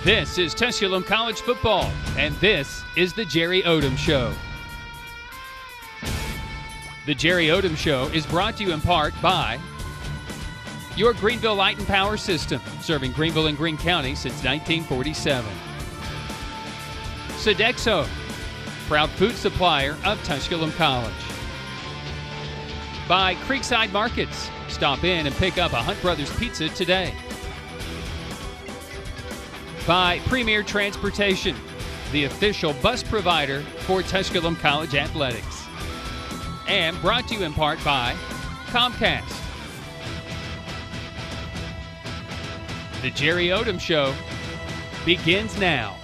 This is Tusculum College football, and this is the Jerry Odom Show. The Jerry Odom Show is brought to you in part by your Greenville Light and Power System, serving Greenville and Greene County since 1947. Sodexo, proud food supplier of Tusculum College. By Creekside Markets, stop in and pick up a Hunt Brothers Pizza today. By Premier Transportation, the official bus provider for Tusculum College Athletics. And brought to you in part by Comcast. The Jerry Odom Show begins now.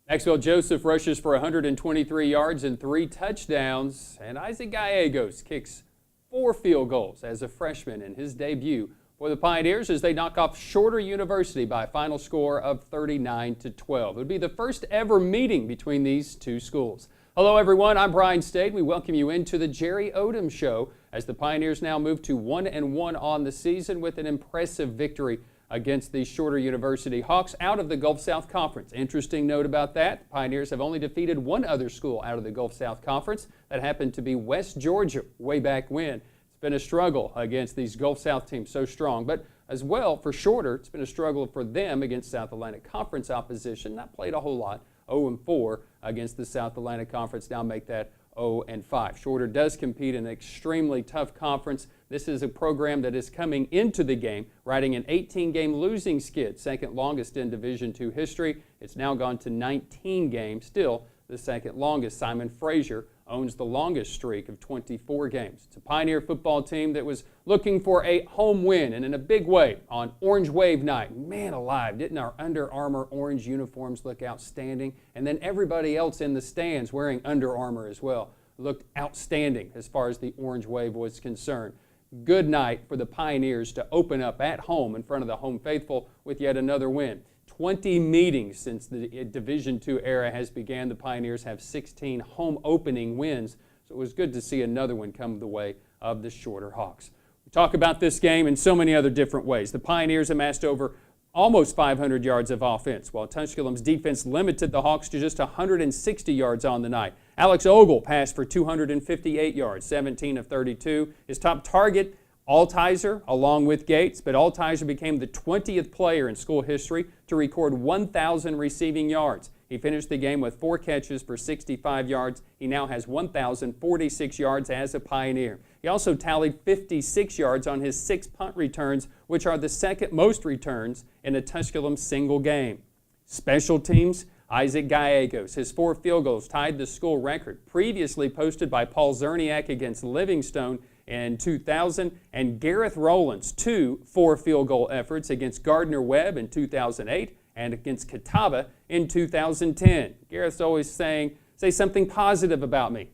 Maxwell Joseph rushes for 123 yards and 3 touchdowns, and Isaac Gallegos kicks 4 field goals as a freshman in his debut for the Pioneers as they knock off Shorter University by a final score of 39-12. It would be the first ever meeting between these two schools. Hello everyone, I'm Brian Stayton. We welcome you into the Jerry Odom Show as the Pioneers now move to 1-1 on the season with an impressive victory against the Shorter University Hawks out of the Gulf South Conference. Interesting note about that, the Pioneers have only defeated one other school out of the Gulf South Conference. That happened to be West Georgia way back when. It's been a struggle against these Gulf South teams, so strong. But as well, for Shorter, it's been a struggle for them against South Atlantic Conference opposition. Not played a whole lot, 0-4 against the South Atlantic Conference. Now make that 0-5. Shorter does compete in an extremely tough conference. This is a program that is coming into the game, riding an 18-game losing skid, second longest in Division II history. It's now gone to 19 games, still the second longest. Simon Frazier owns the longest streak of 24 games. It's a Pioneer football team that was looking for a home win, and in a big way on Orange Wave night. Man alive, didn't our Under Armour orange uniforms look outstanding? And then everybody else in the stands wearing Under Armour as well looked outstanding as far as the Orange Wave was concerned. Good night for the Pioneers to open up at home in front of the home faithful with yet another win. 20 meetings since the Division II era has began. The Pioneers have 16 home opening wins, so it was good to see another one come the way of the Shorter Hawks. We talk about this game in so many other different ways. The Pioneers amassed over almost 500 yards of offense, while Tusculum's defense limited the Hawks to just 160 yards on the night. Alex Ogle passed for 258 yards, 17 of 32. His top target, Altizer, along with Gates, but Altizer became the 20th player in school history to record 1,000 receiving yards. He finished the game with 4 catches for 65 yards. He now has 1,046 yards as a Pioneer. He also tallied 56 yards on his 6 punt returns, which are the second most returns in a Tusculum single game. Special teams, Isaac Gallegos, his 4 field goals tied the school record previously posted by Paul Zerniak against Livingstone in 2000, and Gareth Rowland's 2 4-field goal efforts against Gardner Webb in 2008 and against Catawba in 2010. Gareth's always say something positive about me.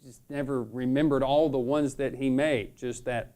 Just never remembered all the ones that he made, just that,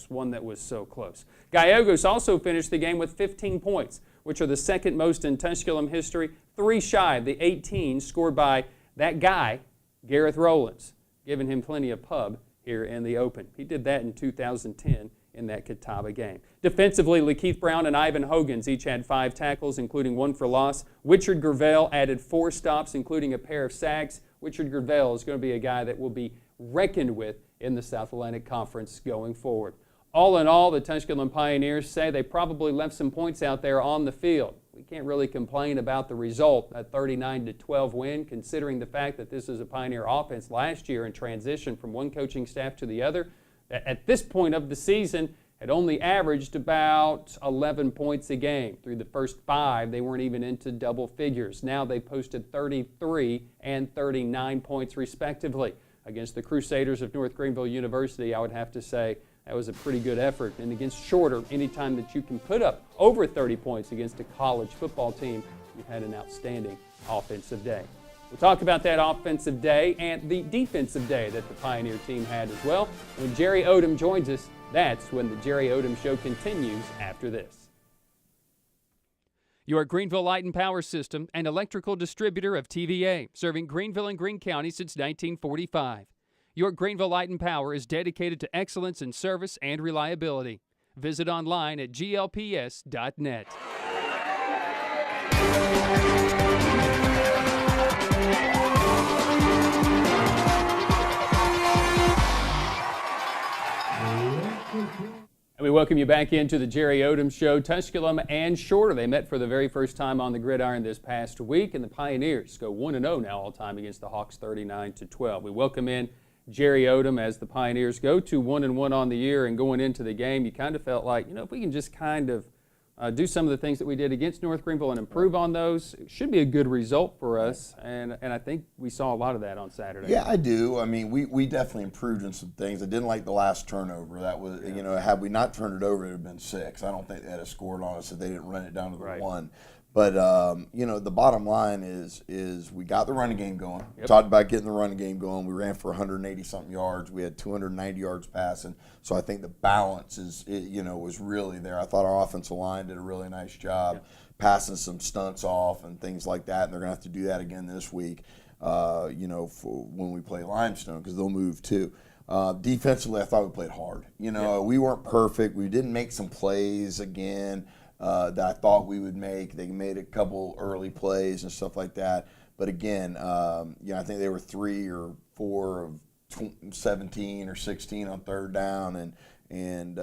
one that was so close. Gallegos also finished the game with 15 points, which are the second most in Tusculum history, 3 shy of the 18 scored by that guy, Gareth Rowlands, giving him plenty of pub here in the Open. He did that in 2010 in that Catawba game. Defensively, Lakeith Brown and Ivan Hogans each had 5 tackles, including 1 for loss. Wichard Gravel added 4 stops, including a pair of sacks. Wichard Gravel is going to be a guy that will be reckoned with in the South Atlantic Conference going forward. All in all, the Tusculum Pioneers say they probably left some points out there on the field. We can't really complain about the result, a 39-12 win, considering the fact that this is a Pioneer offense last year in transition from one coaching staff to the other. At this point of the season, had only averaged about 11 points a game. Through the first 5, they weren't even into double figures. Now they posted 33 and 39 points respectively. Against the Crusaders of North Greenville University, I would have to say that was a pretty good effort. And against Shorter, anytime that you can put up over 30 points against a college football team, you've had an outstanding offensive day. We'll talk about that offensive day and the defensive day that the Pioneer team had as well. When Jerry Odom joins us, that's when the Jerry Odom Show continues after this. Your Greenville Light and Power System, an electrical distributor of TVA, serving Greenville and Greene County since 1945. Your Greenville Light and Power is dedicated to excellence in service and reliability. Visit online at glps.net. And we welcome you back into the Jerry Odom Show. Tusculum and Shorter, they met for the very first time on the gridiron this past week, and the Pioneers go 1-0 now all time against the Hawks 39-12. We welcome in Jerry Odom as the Pioneers go to 1-1 on the year, and going into the game, you kind of felt like, if we can just kind of do some of the things that we did against North Greenville and improve on those, it should be a good result for us, and I think we saw a lot of that on Saturday. Yeah, I do. I mean, we definitely improved in some things. I didn't like the last turnover. That was, had we not turned it over, it would have been 6. I don't think they had scored on us if they didn't run it down to the 1. But, the bottom line is we got the running game going. Yep. Talked about getting the running game going. We ran for 180-something yards. We had 290 yards passing. So I think the balance was really there. I thought our offensive line did a really nice job passing some stunts off and things like that. And they're going to have to do that again this week, for when we play Limestone, because they'll move too. Defensively, I thought we played hard. We weren't perfect. We didn't make some plays again that I thought we would make. They made a couple early plays and stuff like that. But again, I think they were 3 or 4 of 17 or 16 on third down, and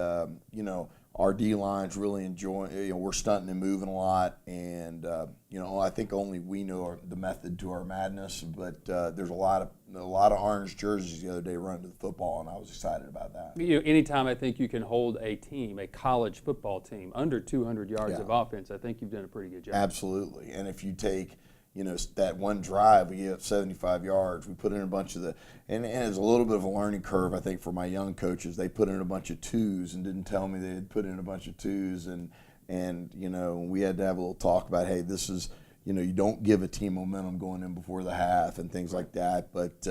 our D line's really enjoying. We're stunting and moving a lot, and I think only we know the method to our madness. But there's a lot of orange jerseys the other day running to the football, and I was excited about that. Anytime I think you can hold a team, a college football team, under 200 yards of offense, I think you've done a pretty good job. Absolutely, and if you take that one drive, we get up 75 yards. We put in a bunch of and it's a little bit of a learning curve, I think, for my young coaches. They put in a bunch of 2s and didn't tell me they had put in a bunch of 2s, and we had to have a little talk about, hey, this is, you don't give a team momentum going in before the half and things like that. But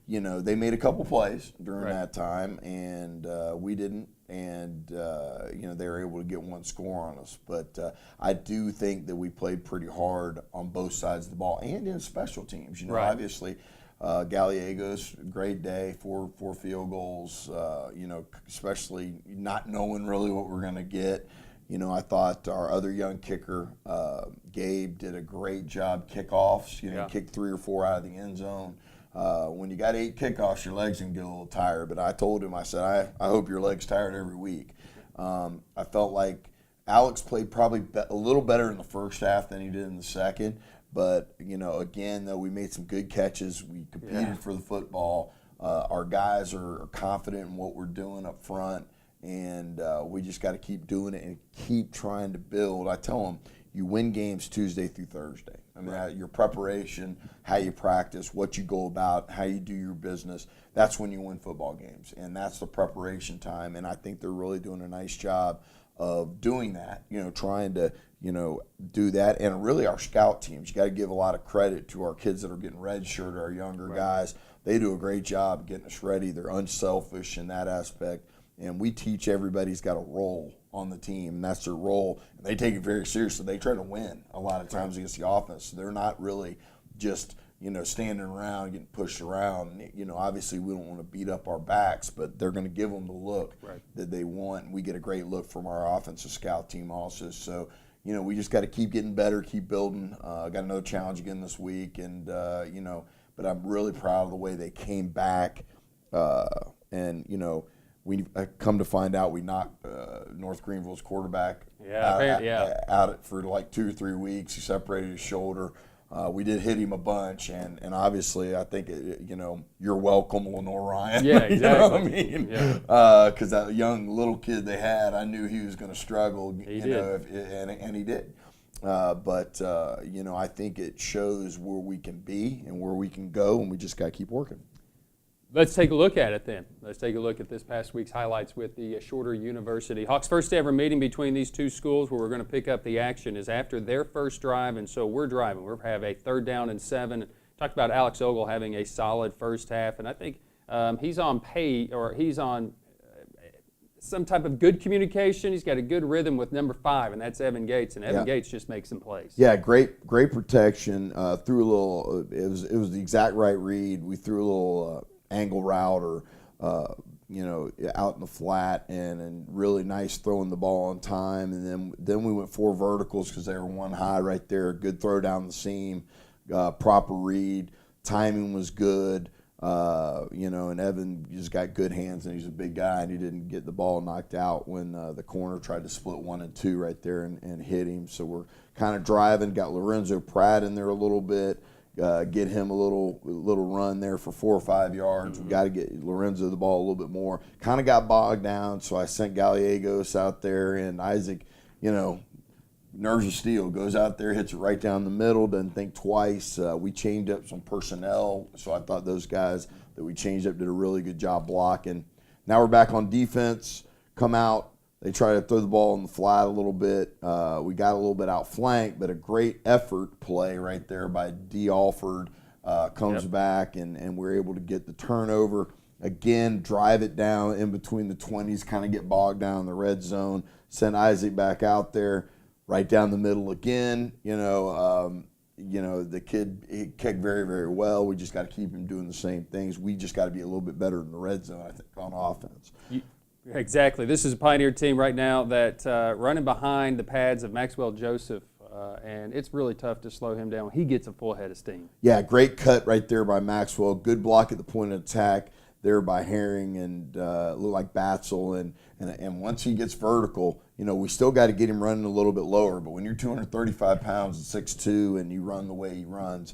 they made a couple plays during that time, and we didn't. And, they were able to get one score on us. But I do think that we played pretty hard on both sides of the ball and in special teams. Obviously, Gallegos, great day, four field goals, especially not knowing really what we're going to get. I thought our other young kicker, Gabe, did a great job kickoffs. Kicked 3 or 4 out of the end zone. When you got 8 kickoffs, your legs can get a little tired. But I told him, I said, I hope your leg's tired every week. I felt like Alex played probably a little better in the first half than he did in the second. But, again, though, we made some good catches. We competed for the football. Our guys are confident in what we're doing up front. And we just got to keep doing it and keep trying to build. I tell them, you win games Tuesday through Thursday. I mean, your preparation, how you practice, what you go about, how you do your business, that's when you win football games. And that's the preparation time. And I think they're really doing a nice job of doing that, trying to, do that. And really our scout teams, you got to give a lot of credit to our kids that are getting redshirted, our younger guys. They do a great job getting us ready. They're unselfish in that aspect. And we teach everybody's got a role on the team, and that's their role. And they take it very seriously. They try to win a lot of times against the offense. So they're not really just, standing around, getting pushed around. Obviously we don't want to beat up our backs, but they're going to give them the look that they want. And we get a great look from our offensive scout team also. So, we just got to keep getting better, keep building. Got another challenge again this week, and, but I'm really proud of the way they came back. We come to find out we knocked North Greenville's quarterback out for like 2 or 3 weeks. He separated his shoulder. We did hit him a bunch, and obviously I think, you're welcome, Lenore Ryan. Yeah, exactly. You know what I mean? Because that young little kid they had, I knew he was going to struggle. He did. And he did. But I think it shows where we can be and where we can go, and we just got to keep working. Let's take a look at it then. Let's take a look at this past week's highlights with the Shorter University. Hawks' first ever meeting between these two schools where we're going to pick up the action is after their first drive, and so we're driving. We'll have a 3rd down and 7. Talked about Alex Ogle having a solid first half, and I think he's on some type of good communication. He's got a good rhythm with number 5, and that's Evan Gates, and Evan Gates just makes some plays. Yeah, great protection. Threw a little. It was the exact right read. We threw a little angle route or out in the flat, and really nice throwing the ball on time. And then we went 4 verticals because they were 1 high right there. Good throw down the seam, proper read, timing was good. And Evan just got good hands, and he's a big guy, and he didn't get the ball knocked out when the corner tried to split 1 and 2 right there and hit him. So we're kind of driving, got Lorenzo Pratt in there a little bit, get him a little run there for 4 or 5 yards. We got to get Lorenzo the ball a little bit more. Kind of got bogged down, so I sent Gallegos out there, and Isaac, nerves of steel, goes out there, hits it right down the middle, doesn't think twice. We changed up some personnel, so I thought those guys that we changed up did a really good job blocking. Now we're back on defense, come out, they try to throw the ball in the flat a little bit. We got a little bit outflanked, but a great effort play right there by D. Alford comes back, and we're able to get the turnover. Again, drive it down in between the 20s, kind of get bogged down in the red zone, send Isaac back out there. Right down the middle again, the kid, he kicked very, very well. We just got to keep him doing the same things. We just got to be a little bit better in the red zone, I think, on offense. Exactly. This is a Pioneer team right now that running behind the pads of Maxwell Joseph, and it's really tough to slow him down. He gets a full head of steam. Yeah, great cut right there by Maxwell. Good block at the point of attack there by Herring and look like Batzel. And once he gets vertical, we still got to get him running a little bit lower. But when you're 235 pounds and 6'2", and you run the way he runs,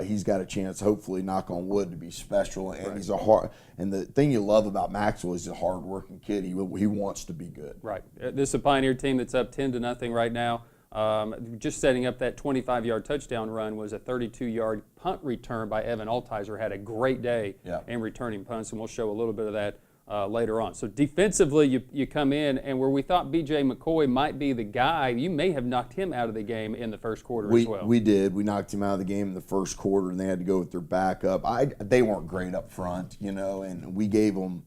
he's got a chance, hopefully, knock on wood, to be special. And he's a hard. And the thing you love about Maxwell is he's a hard-working kid. He wants to be good. Right. This is a Pioneer team that's up 10-0 right now. Just setting up that 25-yard touchdown run was a 32-yard punt return by Evan Altizer. Had a great day in returning punts, and we'll show a little bit of that later on. So defensively, you come in, and where we thought B.J. McCoy might be the guy, you may have knocked him out of the game in the first quarter as well. We did. We knocked him out of the game in the first quarter, and they had to go with their backup. They weren't great up front, and we gave them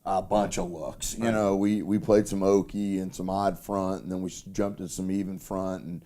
a bunch of looks. We played some Okie and some odd front, and then we jumped in some even front and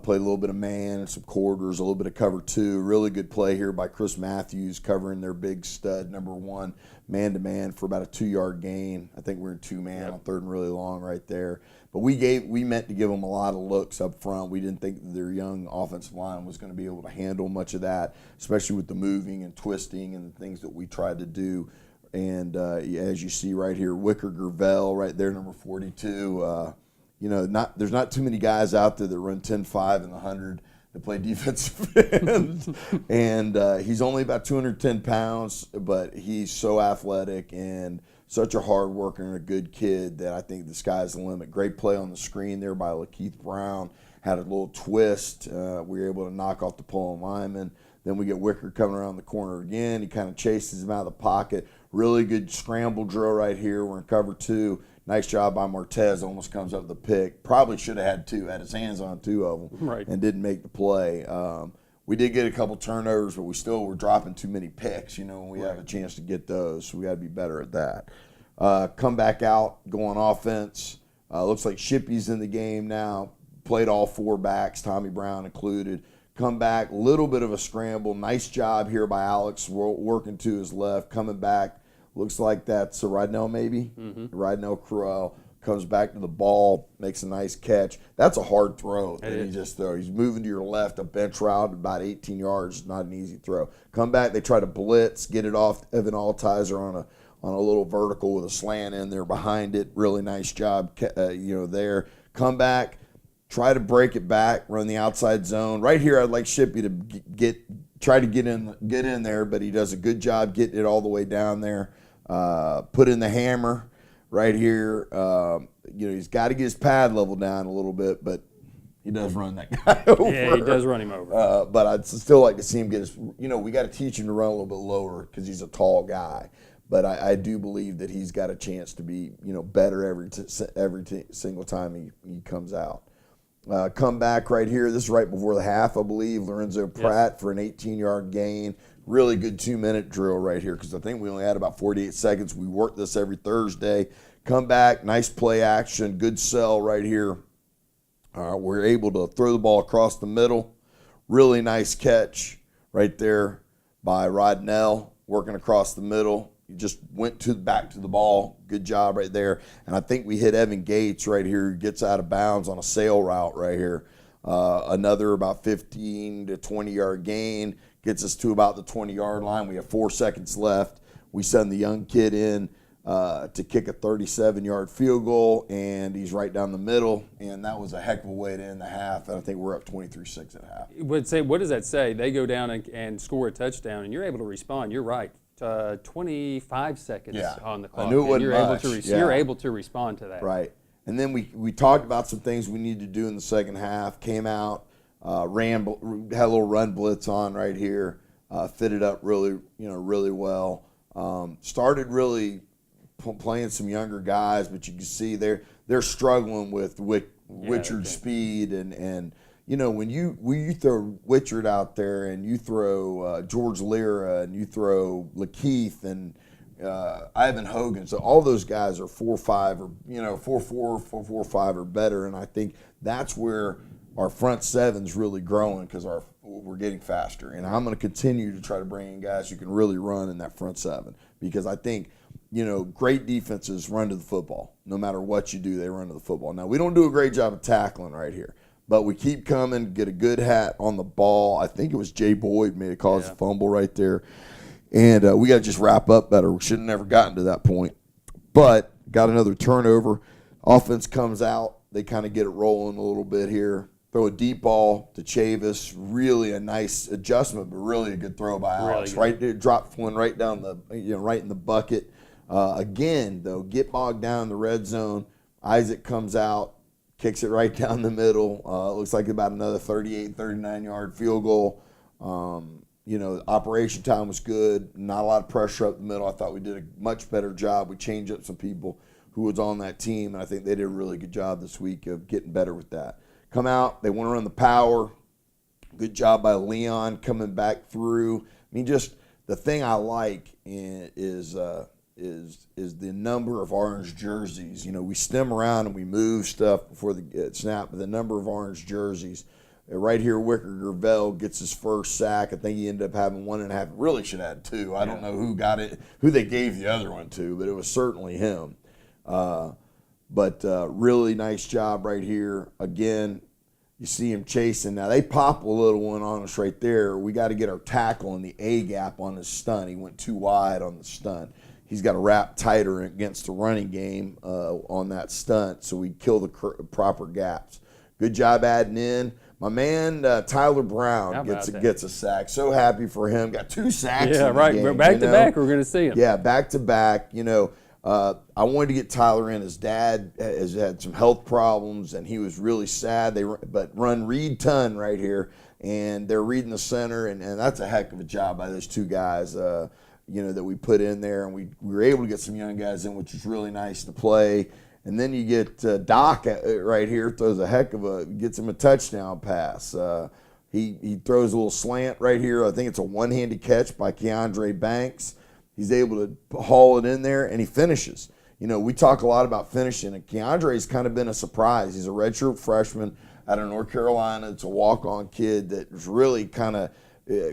played a little bit of man and some quarters, a little bit of cover 2. Really good play here by Chris Matthews covering their big stud, number 1, man-to-man for about a 2-yard gain. I think we're in 2-man on 3rd and really long right there. But we meant to give them a lot of looks up front. We didn't think that their young offensive line was going to be able to handle much of that, especially with the moving and twisting and the things that we tried to do. And as you see right here, Wicker Gervell right there, number 42. There's not too many guys out there that run 10.5 and 100 that play defensive end. And he's only about 210 pounds, but he's so athletic and such a hard worker and a good kid that I think the sky's the limit. Great play on the screen there by Lakeith Brown. Had a little twist. We were able to knock off the pulling lineman. Then we get Wicker coming around the corner again. He kind of chases him out of the pocket. Really good scramble drill right here. We're in cover 2. Nice job by Martez. Almost comes up the pick. Probably should have had 2. Had his hands on 2 of them and didn't make the play. We did get a couple turnovers, but we still were dropping too many picks, when we have a chance to get those. So we got to be better at that. Come back out, go on offense. Looks like Shippy's in the game now. Played all 4 backs, Tommy Brown included. Come back, little bit of a scramble. Nice job here by Alex, working to his left, coming back. Looks like that's a Rydell maybe. Rydell Crowell comes back to the ball, makes a nice catch. That's a hard throw that he just throws. He's moving to your left, a bench route, about 18 yards. Not an easy throw. Come back, they try to blitz, get it off Evan Altizer on a little vertical with a slant in there behind it. Really nice job, there. Come back. Try to break it back, run the outside zone. Right here, I'd like Shippy to try to get in there, but he does a good job getting it all the way down there. Put in the hammer right here. He's got to get his pad level down a little bit, but he does run that guy over. Yeah, he does run him over. But I'd still like to see him get his. We got to teach him to run a little bit lower because he's a tall guy. But I do believe that he's got a chance to be better every single time he comes out. Come back right here. This is right before the half, I believe. Lorenzo Pratt for an 18-yard gain. Really good 2-minute drill right here because I think we only had about 48 seconds. We work this every Thursday. Come back, nice play action, good sell right here. We're able to throw the ball across the middle. Really nice catch right there by Rodnell, working across the middle. He just went back to the ball. Good job right there. And I think we hit Evan Gates right here, who gets out of bounds on a sail route right here. Another about 15 to 20-yard gain, gets us to about the 20-yard line. We have 4 seconds left. We send the young kid in to kick a 37-yard field goal, and he's right down the middle, and that was a heck of a way to end the half, and I think we're up 23-6 at half. What does that say? They go down and score a touchdown, and you're able to respond. You're right. 25 seconds on the clock. I knew it wasn't much. You're able to respond to that. Right. And then we talked about some things we needed to do in the second half, came out, had a little run blitz on right here, fitted up really well. Started really playing some younger guys, but you can see they're struggling with Wichard's speed and when you throw Wichard out there and you throw George Lira and you throw Lakeith and Ivan Hogan, so all those guys are 4.5 or 4.4, 4.45 or better, and I think that's where our front seven's really growing because we're getting faster, and I'm going to continue to try to bring in guys who can really run in that front seven because I think great defenses run to the football. No matter what you do, they run to the football. Now, we don't do a great job of tackling right here, but we keep coming, get a good hat on the ball. I think it was Jay Boyd made a cause a fumble right there. And we got to just wrap up better. We should have never gotten to that point. But got another turnover. Offense comes out. They kind of get it rolling a little bit here. Throw a deep ball to Chavis. Really a nice adjustment, but really a good throw by Alex. Really right there, drop one right down right in the bucket. Again, though, get bogged down in the red zone. Isaac comes out, kicks it right down the middle. Looks like about another 38, 39-yard field goal. Operation time was good. Not a lot of pressure up the middle. I thought we did a much better job. We changed up some people who was on that team, and I think they did a really good job this week of getting better with that. Come out, they want to run the power. Good job by Leon coming back through. I mean, just the thing I like is the number of orange jerseys. We stem around and we move stuff before the snap, but the number of orange jerseys. Right here, Wicker Gravel gets his first sack. I think he ended up having 1.5. Really should have had 2. I don't know who got it, who they gave the other one to, but it was certainly him. But really nice job right here. Again, you see him chasing. Now, they pop a little one on us right there. We got to get our tackle in the A gap on his stunt. He went too wide on the stunt. He's got to wrap tighter against the running game on that stunt so we kill the proper gaps. Good job adding in. My man Tyler Brown gets a sack. So happy for him. Got 2 sacks. Yeah, right. Game, back to back, we're going to see him. Yeah, back to back. I wanted to get Tyler in. His dad has had some health problems, and he was really sad. But run read ton right here, and they're reading the center, and that's a heck of a job by those 2 guys. That we put in there, and we were able to get some young guys in, which is really nice to play. And then you get Doc right here, gets him a touchdown pass. He throws a little slant right here. I think it's a one-handed catch by Keandre Banks. He's able to haul it in there, and he finishes. We talk a lot about finishing, and Keandre's kind of been a surprise. He's a redshirt freshman out of North Carolina. It's a walk-on kid that's really kind of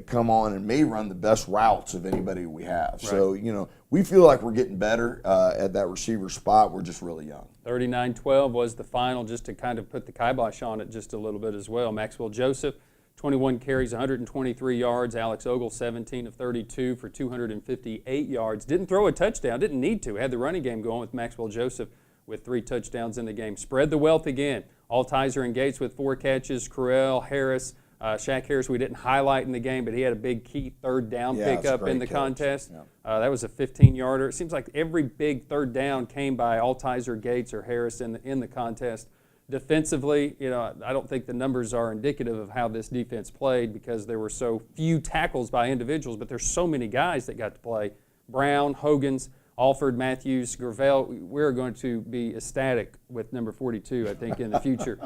come on and may run the best routes of anybody we have. Right. So, we feel like we're getting better at that receiver spot. We're just really young. 39-12 was the final, just to kind of put the kibosh on it just a little bit as well. Maxwell Joseph, 21 carries, 123 yards. Alex Ogle, 17 of 32 for 258 yards. Didn't throw a touchdown, didn't need to. Had the running game going with Maxwell Joseph with 3 touchdowns in the game. Spread the wealth again. Altizer and Gates with 4 catches. Correll, Harris, Shaq Harris we didn't highlight in the game, but he had a big key third down pickup in the contest. Yeah. That was a 15-yarder. It seems like every big third down came by Altizer, Gates, or Harris in the contest. Defensively, I don't think the numbers are indicative of how this defense played because there were so few tackles by individuals, but there's so many guys that got to play. Brown, Hogans, Alford, Matthews, Gravel. We're going to be ecstatic with number 42, I think, in the future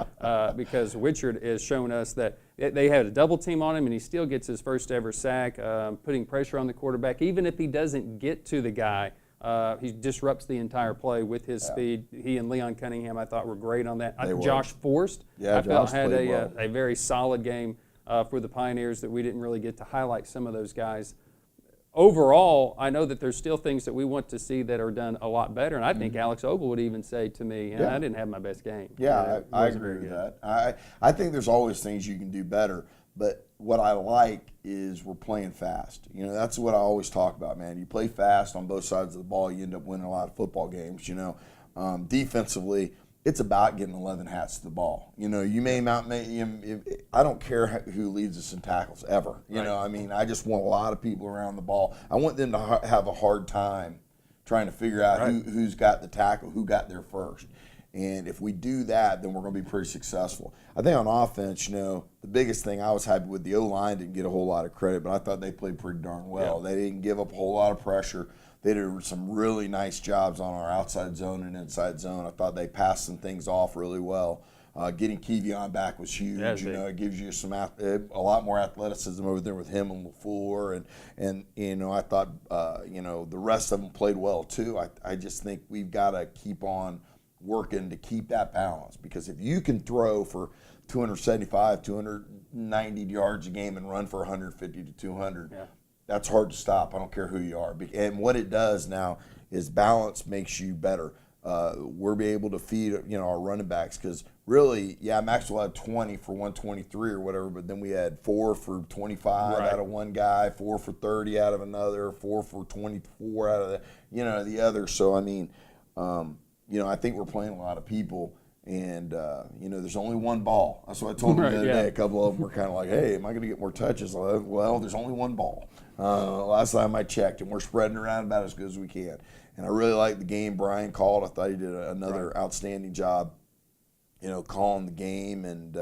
because Wichard has shown us that they had a double team on him and he still gets his first ever sack, putting pressure on the quarterback. Even if he doesn't get to the guy, he disrupts the entire play with his speed. He and Leon Cunningham, I thought, were great on that. Josh Forrest, I felt, had a very solid game for the Pioneers that we didn't really get to highlight some of those guys. overall, I know that there's still things that we want to see that are done a lot better, and I think Alex Ogle would even say to me, I didn't have my best game. Yeah, I agree with that. I think there's always things you can do better, but what I like is we're playing fast. You know, that's what I always talk about, man. You play fast on both sides of the ball, you end up winning a lot of football games, you know. Defensively, it's about getting 11 hats to the ball. You know, you may not make – I don't care who leads us in tackles ever. You know, I mean, I just want a lot of people around the ball. I want them to have a hard time trying to figure out who's got the tackle, who got there first. And if we do that, then we're going to be pretty successful. I think on offense, you know, the biggest thing I was happy with, the O-line didn't get a whole lot of credit, but I thought they played pretty darn well. Yeah. They didn't give up a whole lot of pressure. They did some really nice jobs on our outside zone and inside zone. I thought they passed some things off really well. Getting Kevion back was huge. Yeah, you know, it gives you a lot more athleticism over there with him and LaFleur. And you know, I thought, you know, the rest of them played well too. I just think we've got to keep on working to keep that balance, because if you can throw for 275, 290 yards a game and run for 150 to 200, that's hard to stop. I don't care who you are. And what it does now is balance makes you better. We're be able to feed, you know, our running backs, because really, Maxwell had 20 for 123 or whatever, but then we had 4 for 25 out of one guy, 4 for 30 out of another, 4 for 24 out of the other. So I mean, you know, I think we're playing a lot of people. And, you know, there's only one ball. That's what I told them the other day. A couple of them were kind of like, hey, am I going to get more touches? Well, there's only one ball. Last time I checked, and we're spreading around about as good as we can. And I really like the game Brian called. I thought he did another outstanding job, you know, calling the game. And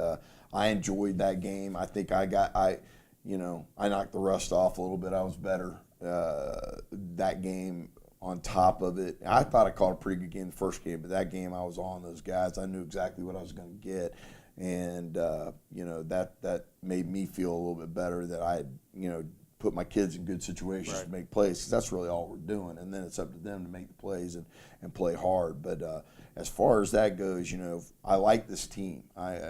I enjoyed that game. I think I knocked the rust off a little bit. I was better that game. On top of it, I thought I called a pretty good game the first game, but that game I was on those guys. I knew exactly what I was going to get, and you know, that made me feel a little bit better that I had, you know, put my kids in good situations to make plays, because that's really all we're doing. And then it's up to them to make the plays and play hard. But as far as that goes, you know, I like this team.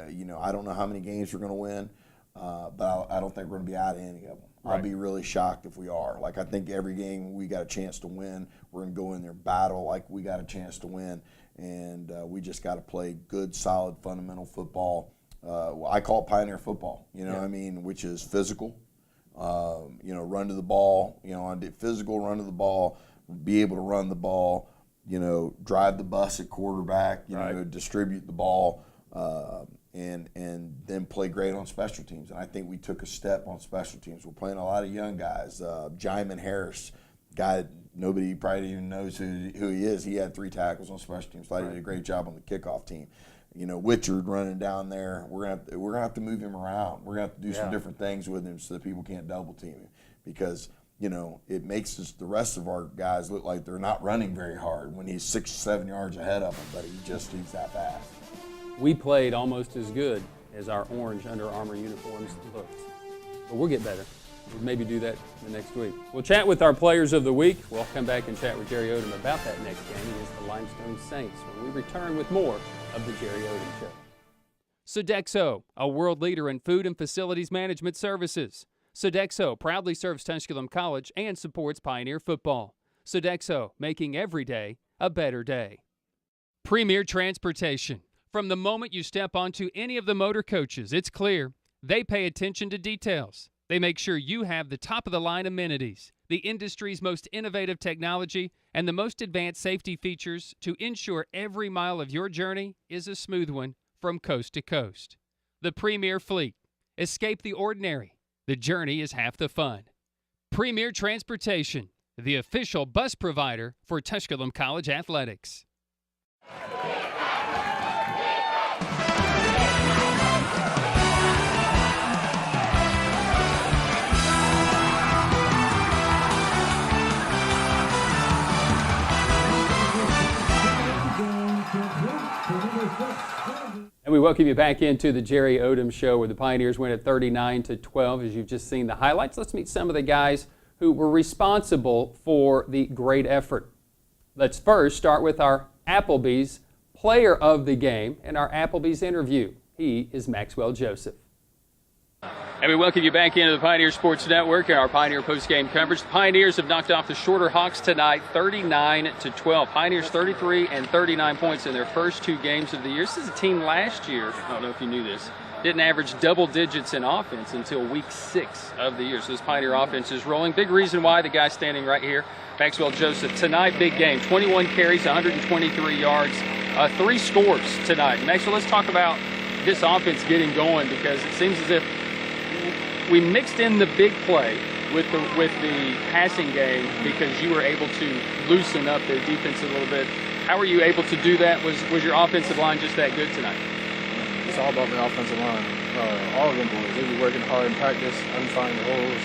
You know, I don't know how many games we're going to win, but I don't think we're going to be out of any of them. I'll be really shocked if we are. Like, I think every game we got a chance to win. We're going to go in there battle like we got a chance to win. And we just got to play good, solid, fundamental football. I call it Pioneer football, you know what I mean, which is physical, you know, run to the ball, you know, physical, run to the ball, be able to run the ball, you know, drive the bus at quarterback, you know, distribute the ball. And then play great on special teams. And I think we took a step on special teams. We're playing a lot of young guys. Jaimin Harris, guy nobody probably even knows who he is. He had 3 tackles on special teams. So I did a great job on the kickoff team. You know, Witchard running down there. We're gonna have to move him around. We're gonna have to do some different things with him so that people can't double team him, because you know, it makes the rest of our guys look like they're not running very hard when he's 6 or 7 yards ahead of them, but he's that fast. We played almost as good as our orange Under Armour uniforms looked. But we'll get better. We'll maybe do that the next week. We'll chat with our players of the week. We'll come back and chat with Jerry Odom about that next game against the Limestone Saints when we return with more of the Jerry Odom Show. Sodexo, a world leader in food and facilities management services. Sodexo proudly serves Tusculum College and supports Pioneer football. Sodexo, making every day a better day. Premier Transportation. From the moment you step onto any of the motor coaches, it's clear they pay attention to details. They make sure you have the top-of-the-line amenities, the industry's most innovative technology, and the most advanced safety features to ensure every mile of your journey is a smooth one from coast to coast. The Premier Fleet. Escape the ordinary. The journey is half the fun. Premier Transportation, the official bus provider for Tusculum College Athletics. And we welcome you back into the Jerry Odom Show, where the Pioneers win at 39-12, as you've just seen the highlights. Let's meet some of the guys who were responsible for the great effort. Let's first start with our Applebee's player of the game and our Applebee's interview. He is Maxwell Joseph. And we welcome you back into the Pioneer Sports Network and our Pioneer postgame coverage. The Pioneers have knocked off the Shorter Hawks tonight, 39-12. Pioneers 33 and 39 points in their first 2 games of the year. This is a team last year, I don't know if you knew this, didn't average double digits in offense until week 6 of the year. So this Pioneer offense is rolling. Big reason why, the guy standing right here, Maxwell Joseph. Tonight, big game, 21 carries, 123 yards, 3 scores tonight. Maxwell, let's talk about this offense getting going, because it seems as if we mixed in the big play with the passing game because you were able to loosen up their defense a little bit. How were you able to do that? Was your offensive line just that good tonight? It's all about the offensive line. All of them boys, they've been working hard in practice. I've been finding the holes.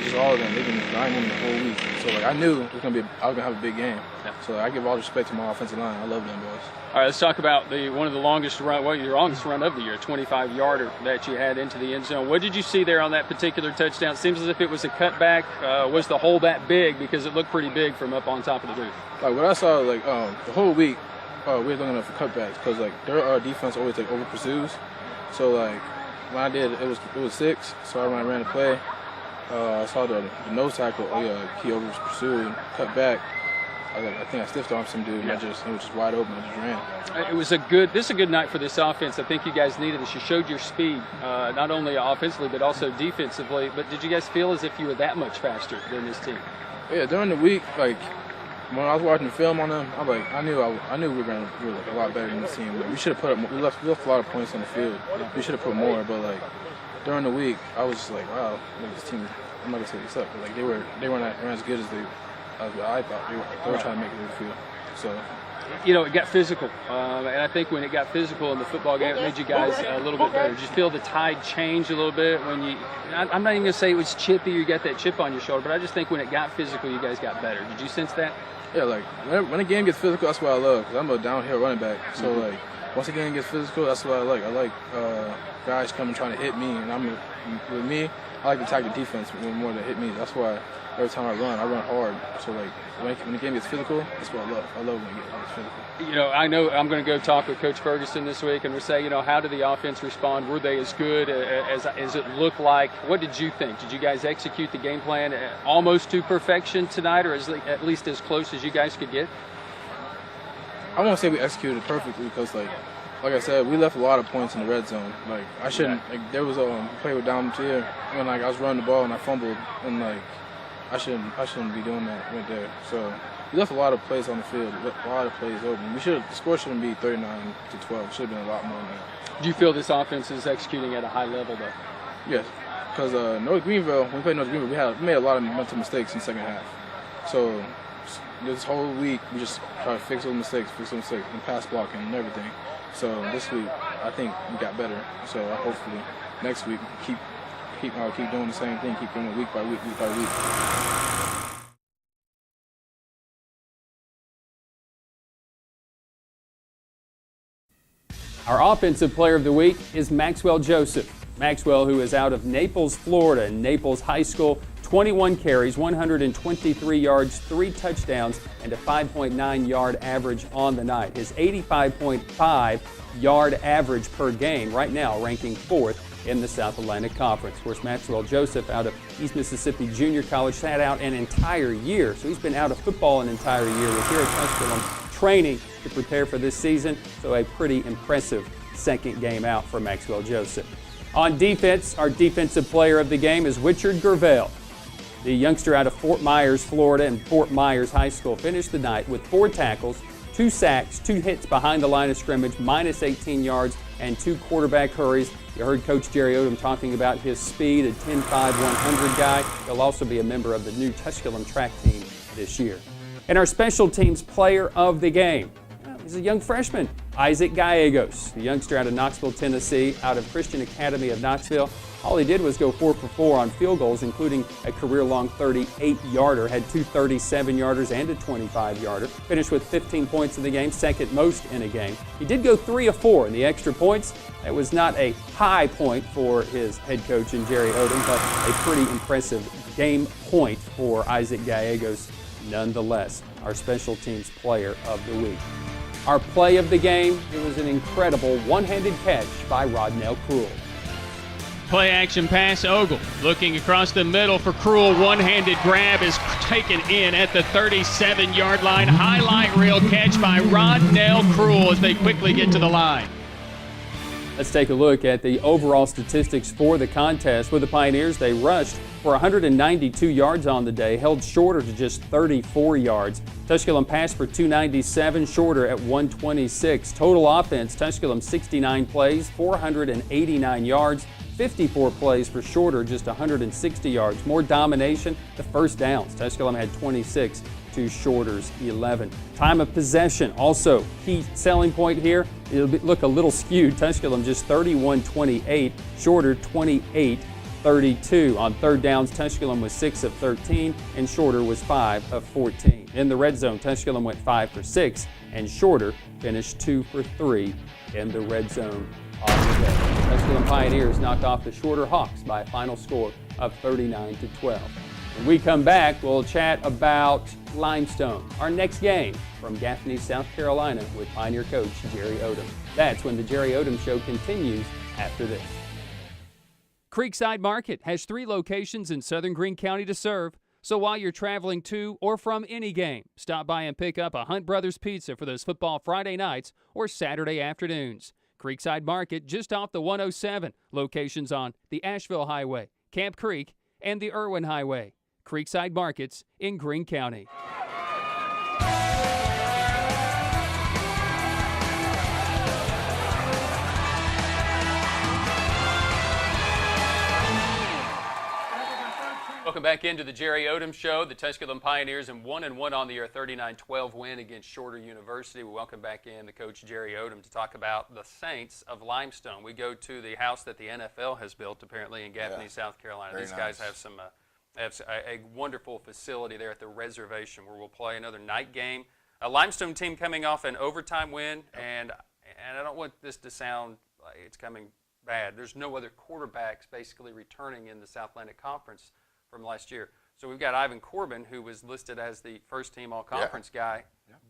Just all of them. They've been grinding the whole week. So I knew I was gonna have a big game. Yeah. So I give all the respect to my offensive line. I love them boys. All right, let's talk about one of the longest run, your longest run of the year, 25-yarder that you had into the end zone. What did you see there on that particular touchdown? It seems as if it was a cutback. Was the hole that big? Because it looked pretty big from up on top of the booth. Like what I saw, the whole week, we were looking up for cutbacks because their defense always over pursues. So when I did, it was 6. So when I ran the play, I saw the nose tackle. He over pursued, cut back. I think I stiff armed some dude, and he was just wide open. I just ran. This is a good night for this offense. I think you guys needed this. You showed your speed, not only offensively but also defensively. But did you guys feel as if you were that much faster than this team? Yeah, during the week, when I was watching the film on them, I knew we were a lot better than this team. We should have put up more. We left a lot of points on the field. We should have put more, but during the week, I was just wow, this team. I'm not gonna say they suck, but they weren't as good as I thought. They were trying to make it to the field. So. It got physical, and I think when it got physical in the football game, it made you guys a little bit better. Did you feel the tide change a little bit when I'm not even going to say it was chippy, you got that chip on your shoulder, but I just think when it got physical, you guys got better. Did you sense that? Yeah, when a game gets physical, that's what I love, because I'm a downhill running back. So, once a game gets physical, that's what I like. I like guys coming trying to hit me, and with me, I like to attack the defense more than hit me. That's why every time I run hard. So when the game gets physical, that's what I love. I love when it gets physical. I know I'm going to go talk with Coach Ferguson this week, and we'll say, how did the offense respond? Were they as good as it looked like? What did you think? Did you guys execute the game plan almost to perfection tonight, or at least as close as you guys could get? I won't say we executed it perfectly because, like I said, we left a lot of points in the red zone. I shouldn't. There was a play with down tier when I was running the ball and I fumbled, and I shouldn't be doing that right there. So we left a lot of plays on the field, a lot of plays open. The score shouldn't be 39-12. It should have been a lot more than that. Do you feel this offense is executing at a high level, though? Yes, because North Greenville, when we played North Greenville, we made a lot of mental mistakes in the second half. So this whole week, we just try to fix those mistakes, and pass blocking and everything. So this week, I think we got better. So hopefully next week, keep doing the same thing, keep doing it week by week. Our offensive player of the week is Maxwell Joseph. Maxwell, who is out of Naples, Florida, Naples High School, 21 carries, 123 yards, 3 touchdowns, and a 5.9 yard average on the night. His 85.5 yard average per game right now ranking 4th in the South Atlantic Conference. Of course, Maxwell Joseph out of East Mississippi Junior College sat out an entire year. So he's been out of football an entire year. We're here at Tusculum training to prepare for this season. So a pretty impressive second game out for Maxwell Joseph. On defense, our defensive player of the game is Richard Gervell. The youngster out of Fort Myers, Florida, and Fort Myers High School finished the night with 4 tackles, 2 sacks, 2 hits behind the line of scrimmage, minus 18 yards, and 2 quarterback hurries. You heard Coach Jerry Odom talking about his speed, a 10.5, 100 guy. He'll also be a member of the new Tusculum track team this year. And our special teams player of the game is a young freshman, Isaac Gallegos, the youngster out of Knoxville, Tennessee, out of Christian Academy of Knoxville. All he did was go 4 for 4 on field goals, including a career-long 38-yarder, had 2 37-yarders and a 25-yarder. Finished with 15 points in the game, second most in a game. He did go 3 of 4 in the extra points. That was not a high point for his head coach in Jerry Odom, but a pretty impressive game point for Isaac Gallegos nonetheless, our special teams player of the week. Our play of the game, it was an incredible one-handed catch by Rodnell Cruel. Play action pass, Ogle looking across the middle for Cruel. One-handed grab is taken in at the 37-yard line. Highlight reel catch by Rodnell Cruel as they quickly get to the line. Let's take a look at the overall statistics for the contest. With the Pioneers, they rushed for 192 yards on the day, held shorter to just 34 yards. Tusculum passed for 297, shorter at 126. Total offense, Tusculum 69 plays, 489 yards, 54 plays for shorter, just 160 yards. More domination, the first downs. Tusculum had 26 to shorter's 11. Time of possession, also key selling point here. It'll look a little skewed. Tusculum just 31-28, shorter 28-32. On third downs, Tusculum was 6 of 13 and shorter was 5 of 14. In the red zone, Tusculum went 5 for 6 and shorter finished 2 for 3 in the red zone on the day. Tusculum Pioneers knocked off the Shorter Hawks by a final score of 39-12. When we come back, we'll chat about Limestone, our next game from Gaffney, South Carolina, with Pioneer coach Jerry Odom. That's when the Jerry Odom Show continues after this. Creekside Market has 3 locations in southern Greene County to serve. So while you're traveling to or from any game, stop by and pick up a Hunt Brothers Pizza for those football Friday nights or Saturday afternoons. Creekside Market just off the 107. Locations on the Asheville Highway, Camp Creek, and the Irwin Highway. Creekside Markets in Greene County. Welcome back into the Jerry Odom Show. The Tusculum Pioneers in 1-1 on the year, 39-12 win against Shorter University. We welcome back in the coach Jerry Odom to talk about the Saints of Limestone. We go to the house that the NFL has built apparently in Gaffney, South Carolina. These guys have some a wonderful facility there at the reservation where we'll play another night game. A Limestone team coming off an overtime win, and I don't want this to sound like it's coming bad. There's no other quarterbacks basically returning in the South Atlantic Conference from last year. So we've got Ivan Corbin, who was listed as the first-team all-conference guy.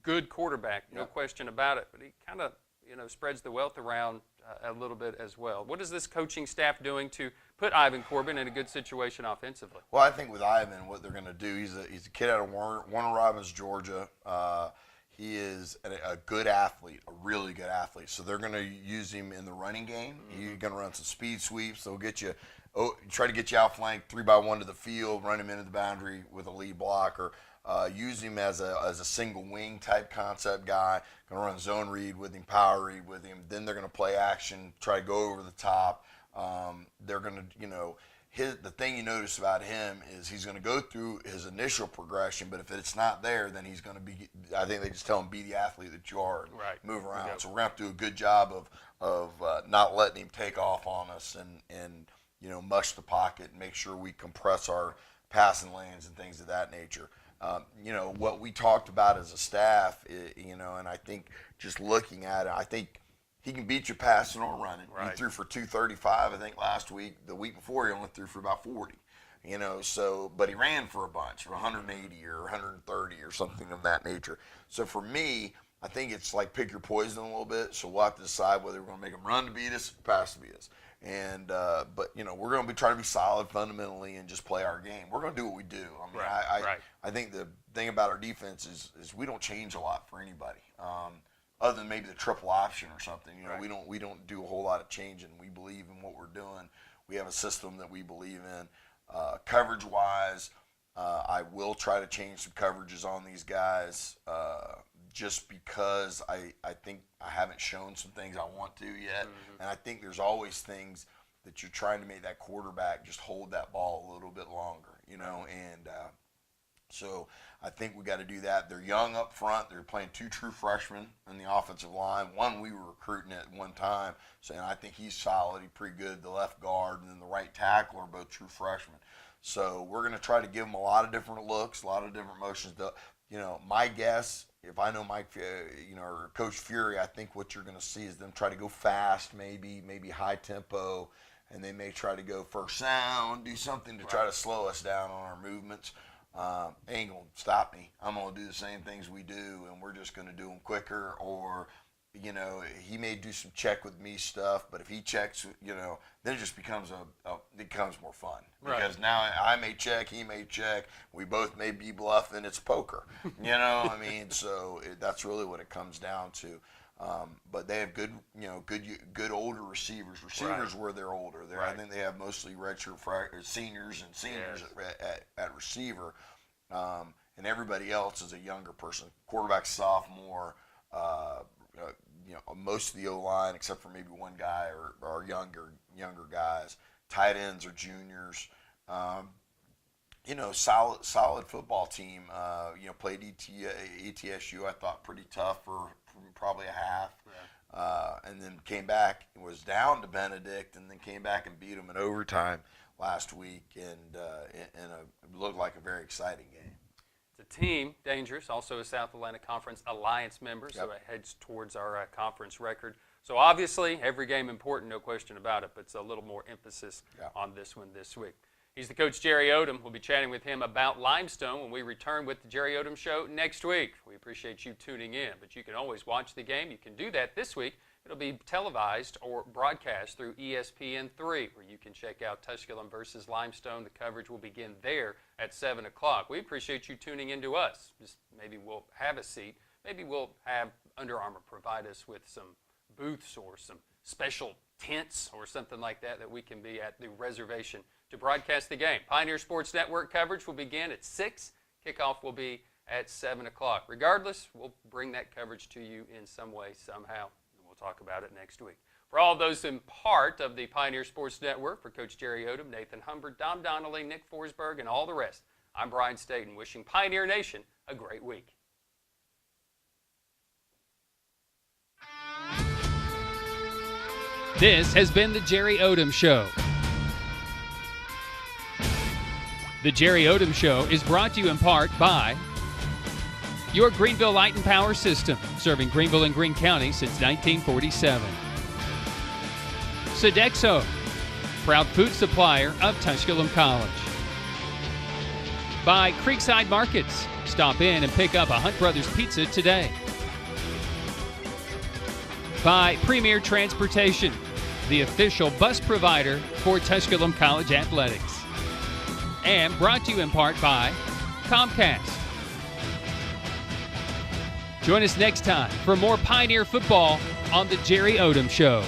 Good quarterback, no question about it. But he kind of, spreads the wealth around a little bit as well. What is this coaching staff doing to put Ivan Corbin in a good situation offensively? Well, I think with Ivan, what they're going to do, he's a kid out of Warner Robins, Georgia. He is a good athlete, a really good athlete. So they're going to use him in the running game. He's going to run some speed sweeps. They'll get you, try to get you outflanked 3-by-1 to the field, run him into the boundary with a lead blocker. Use him as a single wing type concept guy. Going to run zone read with him, power read with him. Then they're going to play action, try to go over the top. They're going to, the thing you notice about him is he's going to go through his initial progression, but if it's not there, then he's going to be, I think they just tell him, be the athlete that you are and move around. So we're going to have to do a good job of not letting him take off on us and mush the pocket and make sure we compress our passing lanes and things of that nature. What we talked about as a staff, and I think just looking at it, I think he can beat you passing or running. He threw for 235, I think, last week. The week before, he only threw for about 40. But he ran for a bunch, 180 or 130 or something of that nature. So for me, I think it's like pick your poison a little bit. So we'll have to decide whether we're going to make him run to beat us or pass to beat us. And but we're going to be trying to be solid fundamentally and just play our game. We're going to do what we do. I mean, I think the thing about our defense is we don't change a lot for anybody, other than maybe the triple option or something. We don't do a whole lot of changing. We believe in what we're doing. We have a system that we believe in. Coverage wise, I will try to change some coverages on these guys. Just because I think I haven't shown some things I want to yet. And I think there's always things that you're trying to make that quarterback just hold that ball a little bit longer, and so I think we got to do that. They're young up front. They're playing 2 true freshmen in the offensive line. One we were recruiting at one time, and I think he's solid. He's pretty good. The left guard and then the right tackle are both true freshmen. So we're going to try to give them a lot of different looks, a lot of different motions. My guess, if I know Mike, or Coach Fury, I think what you're going to see is them try to go fast, maybe high tempo, and they may try to go first down, do something to try to slow us down on our movements. Ain't going to stop me. I'm going to do the same things we do, and we're just going to do them quicker, or he may do some check with me stuff, but if he checks, then it just becomes it becomes more fun. Right. Because now I may check, he may check, we both may be bluffing. It's poker, I mean, so that's really what it comes down to. But they have good older receivers. Receivers where they're older. I think they have mostly redshirt seniors at receiver, and everybody else is a younger person. Quarterback, sophomore. Most of the O-line, except for maybe one guy, are younger guys. Tight ends are juniors. Solid football team. Played ETSU, I thought, pretty tough for probably a half. Yeah. And then came back and was down to Benedict, and then came back and beat them in overtime last week, and it looked like a very exciting game. It's a team, dangerous, also a South Atlantic Conference Alliance member, so it heads towards our conference record. So obviously, every game important, no question about it, but it's a little more emphasis on this one this week. He's the coach, Jerry Odom. We'll be chatting with him about Limestone when we return with the Jerry Odom Show next week. We appreciate you tuning in, but you can always watch the game. You can do that this week. It'll be televised or broadcast through ESPN3, where you can check out Tusculum versus Limestone. The coverage will begin there at 7 o'clock. We appreciate you tuning in to us. Just maybe we'll have a seat. Maybe we'll have Under Armour provide us with some booths or some special tents or something like that we can be at the reservation to broadcast the game. Pioneer Sports Network coverage will begin at 6. Kickoff will be at 7 o'clock. Regardless, we'll bring that coverage to you in some way, somehow. We'll talk about it next week. For all those in part of the Pioneer Sports Network, for Coach Jerry Odom, Nathan Humbert, Dom Donnelly, Nick Forsberg, and all the rest, I'm Brian Stayton, wishing Pioneer Nation a great week. This has been the Jerry Odom Show. The Jerry Odom Show is brought to you in part by your Greenville Light and Power System, serving Greenville and Greene County since 1947. Sodexo, proud food supplier of Tusculum College. By Creekside Markets, stop in and pick up a Hunt Brothers Pizza today. By Premier Transportation, the official bus provider for Tusculum College Athletics. And brought to you in part by Comcast. Join us next time for more Pioneer football on the Jerry Odom Show.